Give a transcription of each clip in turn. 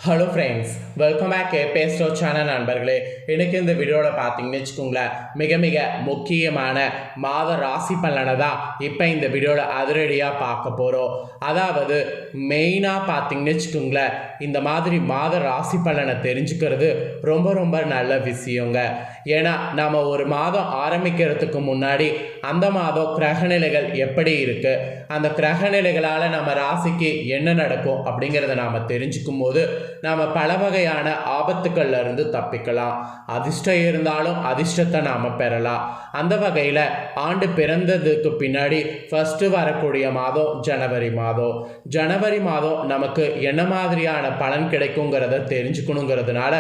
Hello friends, welcome back பேஸ்டோ channel நண்பர்களே. எனக்கு இந்த வீடியோவில் பார்த்தீங்கன்னு வச்சுக்கோங்களேன், மிக மிக முக்கியமான மாத ராசி பலனை தான் இப்போ இந்த வீடியோவில் அதிரடியாக பார்க்க போகிறோம். அதாவது மெயினாக பார்த்தீங்கன்னு வச்சுக்கோங்களேன், இந்த மாதிரி மாத ராசி பலனை தெரிஞ்சுக்கிறது ரொம்ப ரொம்ப நல்ல விஷயங்க. ஏன்னா நம்ம ஒரு மாதம் ஆரம்பிக்கிறதுக்கு முன்னாடி அந்த மாதம் கிரகநிலைகள் எப்படி இருக்குது, அந்த கிரகநிலைகளால் நம்ம ராசிக்கு என்ன நடக்கும் அப்படிங்கிறத நாம் தெரிஞ்சுக்கும் போது நாம் பல வகையான ஆபத்துக்கள்ல இருந்து தப்பிக்கலாம். அதிர்ஷ்டம் இருந்தாலும் அதிர்ஷ்டத்தை நாம் பெறலாம். அந்த வகையில் ஆண்டு பிறந்ததுக்கு பின்னாடி ஃபர்ஸ்ட் வரக்கூடிய மாதம் ஜனவரி மாதம் நமக்கு என்ன மாதிரியான பலன் கிடைக்குங்கிறத தெரிஞ்சுக்கணுங்கிறதுனால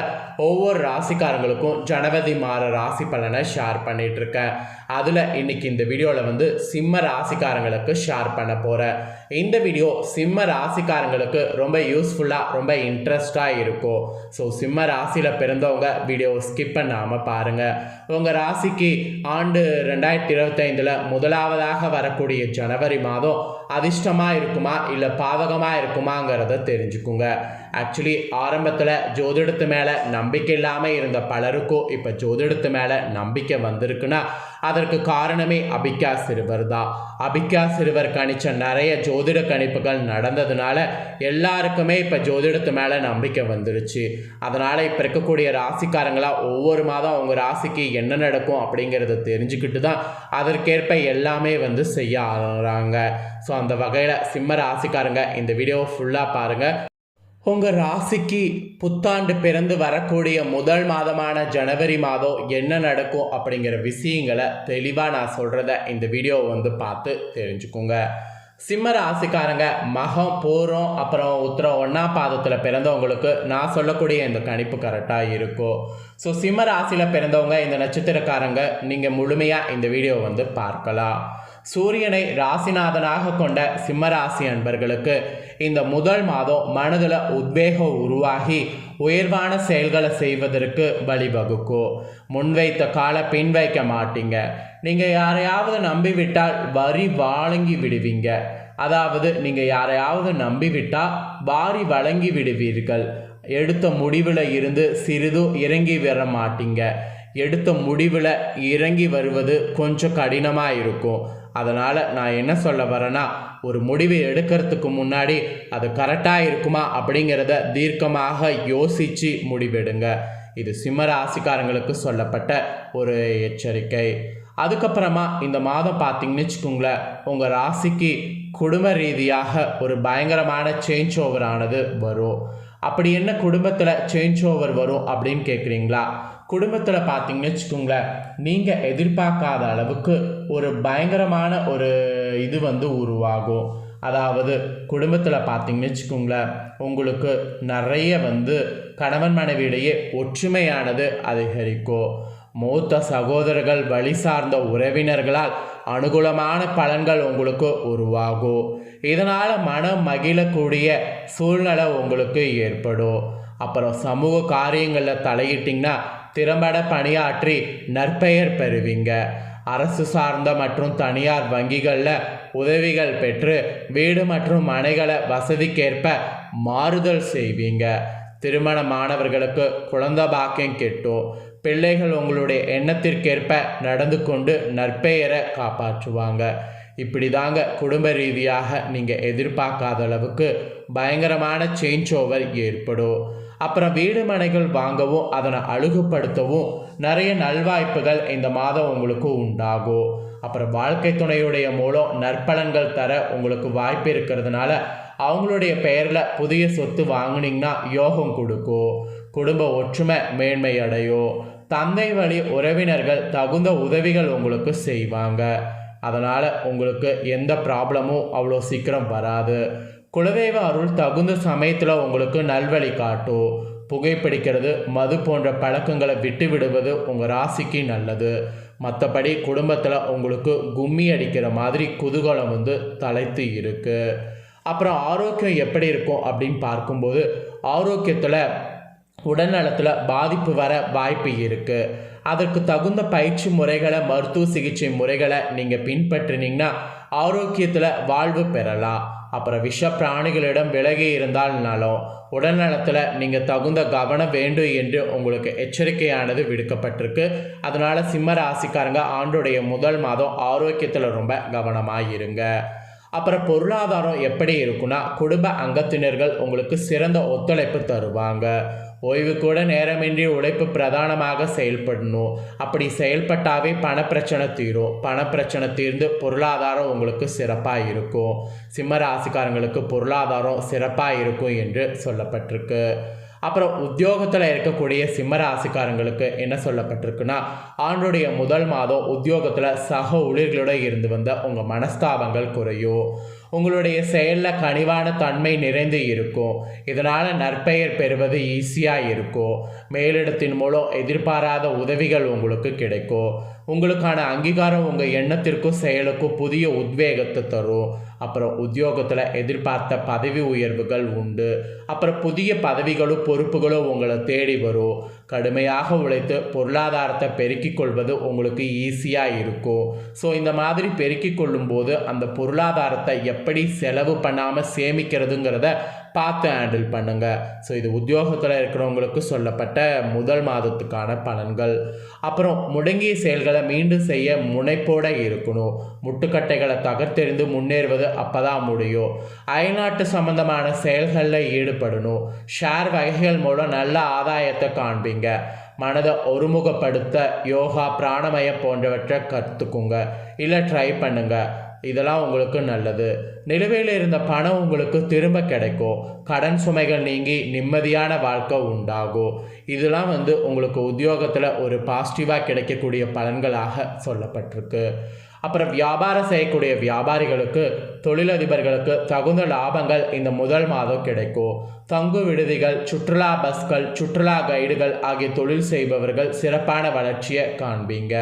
ஒவ்வொரு ராசிக்காரங்களுக்கும் ஜனவரி மாத ராசி பலனை ஷேர் பண்ணிட்டு இருக்கேன். அதில் இன்னைக்கு இந்த வீடியோவில் சிம்ம ராசிக்காரங்களுக்கு ஷேர் பண்ண போகிறேன். இந்த வீடியோ சிம்ம ராசிக்காரங்களுக்கு ரொம்ப யூஸ்ஃபுல்லாக ரொம்ப இன்ட்ரெஸ்டாக இருக்கும். ஸோ சிம்ம ராசியில் பிறந்தவங்க வீடியோ ஸ்கிப் பண்ணாமல் பாருங்கள். உங்கள் ராசிக்கு ஆண்டு 2025 முதலாவதாக வரக்கூடிய ஜனவரி மாதம் அதிர்ஷ்டமாக இருக்குமா இல்லை பாதகமாக இருக்குமாங்கிறத தெரிஞ்சுக்குங்க. ஆக்சுவலி ஆரம்பத்தில் ஜோதிடத்து மேலே நம்பிக்கை இல்லாமல் இருந்த பலருக்கும் இப்போ ஜோதிடத்து மேலே நம்பிக்கை வந்திருக்குன்னா அதற்கு காரணமே அபிக்கா சிறுவர் தான். அபிக்கா சிறுவர் கணிச்ச நிறைய ஜோதிட கணிப்புகள் நடந்ததுனால எல்லாருக்குமே இப்போ ஜோதிடத்து மேலே நம்பிக்கை வந்துருச்சு. அதனால் இப்போ இருக்கக்கூடிய ராசிக்காரங்களாக ஒவ்வொரு மாதம் அவங்க ராசிக்கு என்ன நடக்கும் அப்படிங்கிறத தெரிஞ்சுக்கிட்டு தான் அதற்கேற்ப எல்லாமே செய்ய ஆகிறாங்க. ஸோ அந்த வகையில் சிம்ம ராசிக்காரங்க இந்த வீடியோவை ஃபுல்லாக பாருங்கள். உங்கள் ராசிக்கு புத்தாண்டு பிறந்து வரக்கூடிய முதல் மாதமான ஜனவரி மாதம் என்ன நடக்கும் அப்படிங்கிற விஷயங்களை தெளிவாக நான் சொல்கிறத இந்த வீடியோவை பார்த்து தெரிஞ்சுக்கோங்க. சிம்ம ராசிக்காரங்க மகம், பூரம், அப்புறம் உத்திரம் 1ஆம் பாதத்தில் பிறந்தவங்களுக்கு நான் சொல்லக்கூடிய இந்த கணிப்பு கரெக்டாக இருக்கும். ஸோ சிம்ம ராசியில் பிறந்தவங்க இந்த நட்சத்திரக்காரங்க நீங்கள் முழுமையாக இந்த வீடியோவை பார்க்கலாம். சூரியனை ராசிநாதனாக கொண்ட சிம்மராசி அன்பர்களுக்கு இந்த முதல் மாதம் மனதில் உத்வேகம் உருவாகி உயர்வான செயல்களை செய்வதற்கு வழிவகுக்கும். முன்வைத்த கால பின் வைக்க மாட்டீங்க. நீங்கள் யாரையாவது நம்பிவிட்டால் வரி வழங்கி விடுவீங்க. அதாவது நீங்கள் யாரையாவது நம்பிவிட்டால் வாரி வழங்கி விடுவீர்கள். எடுத்த முடிவில் இருந்து சிறிதும் இறங்கி வர மாட்டீங்க. எடுத்த முடிவில் இறங்கி வருவது கொஞ்சம் கடினமாக இருக்கும். அதனால் நான் என்ன சொல்ல வரேன்னா, ஒரு முடிவு எடுக்கிறதுக்கு முன்னாடி அது கரெக்டாக இருக்குமா அப்படிங்கிறத தீர்க்கமாக யோசித்து முடிவெடுங்க. இது சிம்ம ராசிக்காரங்களுக்கு சொல்லப்பட்ட ஒரு எச்சரிக்கை. அதுக்கப்புறமா இந்த மாதம் பார்த்தீங்கன்னு வச்சுக்கோங்களேன், உங்கள் ராசிக்கு குடும்ப ரீதியாக ஒரு பயங்கரமான சேஞ்ச் ஓவர் ஆனது வரும். அப்படி என்ன குடும்பத்தில் சேஞ்ச் ஓவர் வரும் அப்படின்னு கேட்குறீங்களா? குடும்பத்தில் பார்த்தீங்கன்னு வச்சுக்கோங்களேன், நீங்கள் எதிர்பார்க்காத அளவுக்கு ஒரு பயங்கரமான ஒரு இது உருவாகும். அதாவது குடும்பத்தில் பார்த்தீங்கன்னு வச்சுக்கோங்களேன், உங்களுக்கு நிறைய கணவன் மனைவியிடையே ஒற்றுமையானது அதிகரிக்கும். மூத்த சகோதரர்கள் வழி சார்ந்த உறவினர்களால் அனுகூலமான பலன்கள் உங்களுக்கு உருவாகும். இதனால் மனம் மகிழக்கூடிய சூழ்நிலை உங்களுக்கு ஏற்படும். அப்புறம் சமூக காரியங்களில் தலையிட்டிங்கன்னா திறம்பட பணியாற்றி நற்பெயர் பெறுவீங்க. அரசு சார்ந்த மற்றும் தனியார் வங்கிகளில் உதவிகள் பெற்று வீடு மற்றும் மனைகளை வசதிக்கேற்ப மாறுதல் செய்வீங்க. திருமணமானவர்களுக்கு குழந்தை பாக்கியம் கிட்டும். பிள்ளைகள் உங்களுடைய எண்ணத்திற்கேற்ப நடந்து கொண்டு நற்பெயரை காப்பாற்றுவாங்க. இப்படி தாங்க குடும்ப ரீதியாக நீங்கள் எதிர்பார்க்காத அளவுக்கு பயங்கரமான சேஞ்ச் ஓவர் ஏற்படும். அப்புறம் வீடு மனைகள் வாங்கவும் அதனை அழகுபடுத்தவும் நிறைய நல்வாய்ப்புகள் இந்த மாதம் உங்களுக்கு உண்டாகும். அப்புறம் வாழ்க்கை துணையுடைய மூலம் நற்பலன்கள் தர உங்களுக்கு வாய்ப்பு இருக்கிறதுனால அவங்களுடைய பெயரில் புதிய சொத்து வாங்கினீங்கன்னா யோகம் கொடுக்கும். குடும்ப ஒற்றுமை மேன்மை அடையும். தந்தை வழி உறவினர்கள் தகுந்த உதவிகள் உங்களுக்கு செய்வாங்க. அதனால் உங்களுக்கு எந்த ப்ராப்ளமும் அவ்வளோ சீக்கிரம் வராது. குலதெய்வ அருள் தகுந்த சமயத்தில் உங்களுக்கு நல்வழி காட்டும். புகைப்பிடிக்கிறது, மது போன்ற பழக்கங்களை விட்டு விடுவது உங்கள் ராசிக்கு நல்லது. மற்றபடி குடும்பத்தில் உங்களுக்கு கும்மி அடிக்கிற மாதிரி குதூகலம் தலைத்து இருக்குது. அப்புறம் ஆரோக்கியம் எப்படி இருக்கும் அப்படின்னு பார்க்கும்போது ஆரோக்கியத்தில் உடல்நலத்தில் பாதிப்பு வர வாய்ப்பு இருக்குது. அதற்கு தகுந்த பயிற்சி முறைகளை, மருத்துவ சிகிச்சை முறைகளை நீங்கள் பின்பற்றினீங்கன்னா ஆரோக்கியத்தில் வாழ்வு பெறலாம். அப்புறம் விஷ பிராணிகளிடம் விலகி இருந்தால் நலம். உடல் நலத்தில் நீங்கள் தகுந்த கவனம் வேண்டும் என்று உங்களுக்கு எச்சரிக்கையானது விடுக்கப்பட்டிருக்கு. அதனால் சிம்ம ராசிக்காரங்க ஆண்டுடைய முதல் மாதம் ஆரோக்கியத்தில் ரொம்ப கவனமாக இருங்க. அப்புறம் பொருளாதாரம் எப்படி இருக்குன்னா, குடும்ப அங்கத்தினர்கள் உங்களுக்கு சிறந்த ஒத்துழைப்பு தருவாங்க. ஓய்வு கூட நேரமின்றி உழைப்பு பிரதானமாக செயல்படணும். அப்படி செயல்பட்டாவே பணப்பிரச்சனை தீரும். பணப்பிரச்சனை தீர்ந்து பொருளாதாரம் உங்களுக்கு சிறப்பாக இருக்கும். சிம்ம ராசிக்காரங்களுக்கு பொருளாதாரம் சிறப்பாக இருக்கும் என்று சொல்லப்பட்டிருக்கு. அப்புறம் உத்தியோகத்தில் இருக்கக்கூடிய சிம்ம ராசிக்காரங்களுக்கு என்ன சொல்லப்பட்டிருக்குன்னா, ஆண்டுடைய முதல் மாதம் உத்தியோகத்தில் சக ஊழியர்களோட இருந்து வந்த உங்கள் மனஸ்தாபங்கள் குறையும். உங்களுடைய செயலில் கனிவான தன்மை நிறைந்து இருக்கும். இதனால் நற்பெயர் பெறுவது ஈஸியாக இருக்கும். மேலிடத்தின் மூலம் எதிர்பாராத உதவிகள் உங்களுக்கு கிடைக்கும். உங்களுக்கான அங்கீகாரம் உங்கள் எண்ணத்திற்கும் செயலுக்கும் புதிய உத்வேகத்தை தரும். அப்புறம் உத்தியோகத்தில் எதிர்பார்த்த பதவி உயர்வுகள் உண்டு. அப்புறம் புதிய பதவிகளும் பொறுப்புகளும் உங்களை தேடி வரும். கடுமையாக உழைத்து பொருளாதாரத்தை பெருக்கிக் கொள்வது உங்களுக்கு ஈஸியாக இருக்கும். ஸோ இந்த மாதிரி பெருக்கிக் கொள்ளும்போது அந்த பொருளாதாரத்தை எப்படி செலவு பண்ணாமல் சேமிக்கிறதுங்கிறத பார்த்து ஹேண்டில் பண்ணுங்க. ஸோ இது உத்தியோகத்தில் இருக்கிறவங்களுக்கு சொல்லப்பட்ட முதல் மாதத்துக்கான பலன்கள். அப்புறம் முடங்கிய செயல்களை மீண்டும் செய்ய முனைப்போட இருக்கணும். முட்டுக்கட்டைகளை தகர்த்தெறிந்து முன்னேறுவது அப்பதான் முடியும். அயல்நாட்டு சம்பந்தமான செயல்களில் ஈடுபடணும். ஷேர் வகைகள் மூலம் நல்ல ஆதாயத்தை காண்பீங்க. மனதை ஒருமுகப்படுத்த யோகா, பிராணமயம் போன்றவற்றை கற்றுக்குங்க, இல்லை ட்ரை பண்ணுங்க. இதெல்லாம் உங்களுக்கு நல்லது. நிலுவையில் இருந்த பணம் உங்களுக்கு திரும்ப கிடைக்கும். கடன் சுமைகள் நீங்கி நிம்மதியான வாழ்க்கை உண்டாகும். இதெல்லாம் உங்களுக்கு உத்தியோகத்தில் ஒரு பாசிட்டிவாக கிடைக்கக்கூடிய பலன்களாக சொல்லப்பட்டிருக்கு. அப்புறம் வியாபாரம் செய்யக்கூடிய வியாபாரிகளுக்கு, தொழிலதிபர்களுக்கு தகுந்த லாபங்கள் இந்த முதல் மாதம் கிடைக்கும். தங்கு விடுதிகள், சுற்றுலா பஸ்கள், சுற்றுலா கைடுகள் ஆகிய தொழில் செய்பவர்கள் சிறப்பான வளர்ச்சியை காண்பீங்க.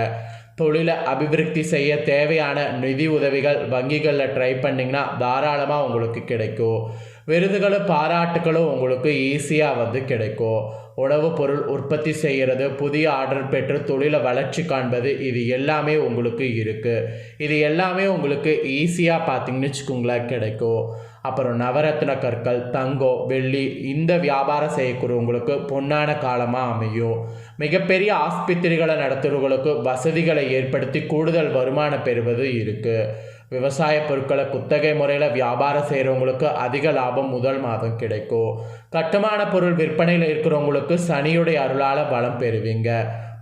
தொழிலை அபிவிருத்தி செய்ய தேவையான நிதி உதவிகள் வங்கிகளில் ட்ரை பண்ணிங்கன்னா தாராளமாக உங்களுக்கு கிடைக்கும். விருதுகளும் பாராட்டுகளும் உங்களுக்கு ஈஸியாக கிடைக்கும். உணவுப் பொருள் உற்பத்தி செய்கிறது, புதிய ஆர்டர் பெற்று தொழிலை வளர்ச்சி காண்பது, இது எல்லாமே உங்களுக்கு இருக்குது. இது எல்லாமே உங்களுக்கு ஈஸியாக பார்த்தீங்கன்னு வச்சுக்கோங்களேன் கிடைக்கும். அப்புறம் நவரத்ன கற்கள், தங்கம், வெள்ளி இந்த வியாபாரம் செய்யக்கூடியவங்களுக்கு பொன்னான காலமாக அமையும். மிகப்பெரிய ஆஸ்பத்திரிகளை நடத்துகிறவங்களுக்கு வசதிகளை ஏற்படுத்தி கூடுதல் வருமானம் பெறுவது இருக்குது. விவசாய பொருட்களை குத்தகை முறையில் வியாபாரம் செய்கிறவங்களுக்கு அதிக லாபம் முதல் மாதம் கிடைக்கும். கட்டுமான பொருள் விற்பனையில் இருக்கிறவங்களுக்கு சனியுடைய அருளால் வளம் பெறுவீங்க.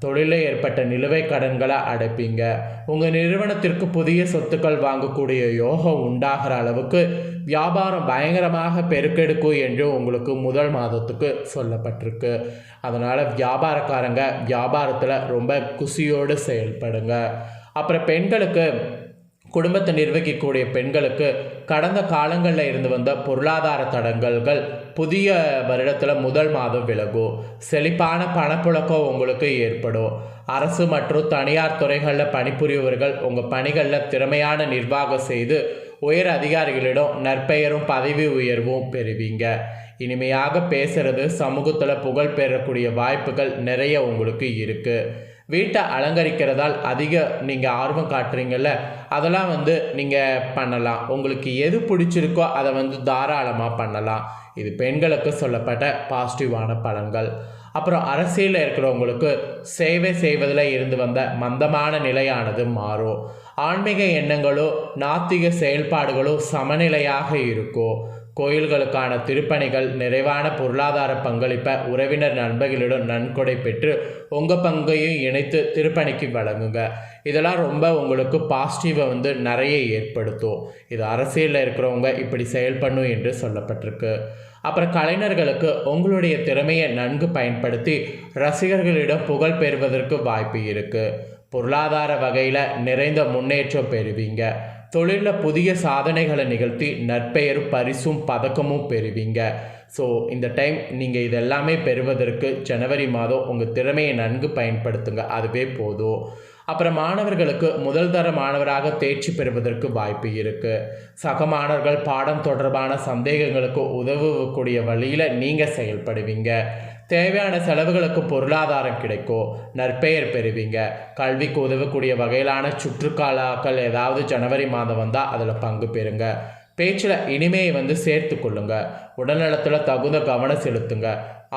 தொழிலில் ஏற்பட்ட நிலுவை கடன்களை அடைப்பீங்க. உங்கள் நிறுவனத்திற்கு புதிய சொத்துக்கள் வாங்கக்கூடிய யோகம் உண்டாகிற அளவுக்கு வியாபாரம் பயங்கரமாக பெருக்கெடுக்கும் என்று உங்களுக்கு முதல் மாதத்துக்கு சொல்லப்பட்டிருக்கு. அதனால் வியாபாரக்காரங்க வியாபாரத்தில் ரொம்ப குஷியோடு செயல்படுங்க. அப்புறம் பெண்களுக்கு, குடும்பத்தை நிர்வகிக்கக்கூடிய பெண்களுக்கு கடந்த காலங்களில் இருந்து வந்த பொருளாதார தடங்கல்கள் புதிய வருடத்தில் முதல் மாதம் விலகும். செழிப்பான பணப்புழக்கம் உங்களுக்கு ஏற்படும். அரசு மற்றும் தனியார் துறைகளில் பணிபுரியவர்கள் உங்கள் பணிகளில் திறமையான நிர்வாகம் செய்து உயர் அதிகாரிகளிடம் நற்பெயரும் பதவி உயர்வும் பெறுவீங்க. இனிமையாக பேசுறது, சமூகத்தில் புகழ் பெறக்கூடிய வாய்ப்புகள் நிறைய உங்களுக்கு இருக்குது. வீட்டை அலங்கரிக்கிறதால் அதிக நீங்கள் ஆர்வம் காட்டுறீங்கல்ல, அதெல்லாம் நீங்கள் பண்ணலாம். உங்களுக்கு எது பிடிச்சிருக்கோ அதை தாராளமாக பண்ணலாம். இது பெண்களுக்கு சொல்லப்பட்ட பாசிட்டிவான பலன்கள். அப்புறம் அரசியலில் இருக்கிறவங்களுக்கு சேவை செய்வதில் இருந்து வந்த மந்தமான நிலையானது மாறும். ஆன்மீக எண்ணங்களோ நாத்திக செயல்பாடுகளோ சமநிலையாக இருக்கும். கோயில்களுக்கான திருப்பணிகள், நிறைவான பொருளாதார பங்களிப்பை உறவினர் நண்பர்களிடம் நன்கொடை பெற்று உங்கள் பங்கையும் இணைத்து திருப்பணிக்கு வழங்குங்க. இதெல்லாம் ரொம்ப உங்களுக்கு பாசிட்டிவை நிறைய ஏற்படுத்தும். இது அரசியலில் இருக்கிறவங்க இப்படி செயல்படணும் என்று சொல்லப்பட்டிருக்கு. அப்புறம் கலைஞர்களுக்கு உங்களுடைய திறமையை நன்கு பயன்படுத்தி ரசிகர்களிடம் புகழ் பெறுவதற்கு வாய்ப்பு இருக்குது. பொருளாதார வகையில் நிறைந்த முன்னேற்றம் பெறுவீங்க. தொழிலில் புதிய சாதனைகளை நிகழ்த்தி நற்பெயரும் பரிசும் பதக்கமும் பெறுவீங்க. ஸோ இந்த டைம் நீங்கள் இதெல்லாமே பெறுவதற்கு ஜனவரி மாதம் உங்கள் திறமையை நன்கு பயன்படுத்துங்க, அதுவே போதும். அப்புறம் மாணவர்களுக்கு முதல் தர மாணவராக தேர்ச்சி பெறுவதற்கு வாய்ப்பு இருக்குது. சக மாணவர்கள் பாடம் தொடர்பான சந்தேகங்களுக்கு உதவக்கூடிய வழியில் நீங்கள் செயல்படுவீங்க. தேவையான செலவுகளுக்கு பொருளாதாரம் கிடைக்கும். நற்பெயர் பெறுவீங்க. கல்விக்கு உதவக்கூடிய வகையிலான சுற்றுலாக்கள் ஏதாவது ஜனவரி மாதம் வந்தால் அதில் பங்கு பெறுங்க. பேச்சில் இனிமையை வந்து சேர்த்து கொள்ளுங்க. உடல்நலத்தில் தகுந்த கவனம் செலுத்துங்க.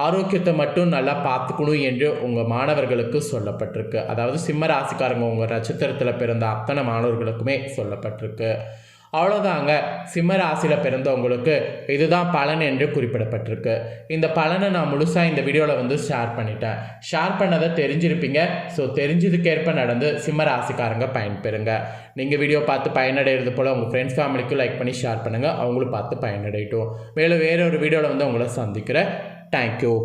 ஆரோக்கியத்தை மட்டும் நல்லா பார்த்துக்கணும் என்று உங்கள் மாணவர்களுக்கு சொல்லப்பட்டிருக்கு. அதாவது சிம்ம ராசிக்காரங்க உங்கள் நட்சத்திரத்தில் பிறந்த அத்தனை மாணவர்களுக்குமே சொல்லப்பட்டிருக்கு. அவ்வளோதாங்க. சிம்ம ராசியில் பிறந்தவங்களுக்கு இதுதான் பலன் என்று குறிப்பிடப்பட்டிருக்கு. இந்த பலனை நான் முழுசாக இந்த வீடியோவில் வந்து ஷேர் பண்ணிட்டேன். ஷேர் பண்ணதை தெரிஞ்சிருப்பீங்க. ஸோ தெரிஞ்சதுக்கேற்ப நடந்து சிம்ம ராசிக்காரங்க பயன்பெறுங்க. நீங்கள் வீடியோ பார்த்து பயனடைகிறது போல் உங்கள் ஃப்ரெண்ட்ஸ் ஃபேமிலிக்கும் லைக் பண்ணி ஷேர் பண்ணுங்கள். அவங்களும் பார்த்து பயனடையட்டும். மேலும் வேறொரு வீடியோவில் வந்து உங்களை சந்திக்கிறேன். தேங்க்யூ.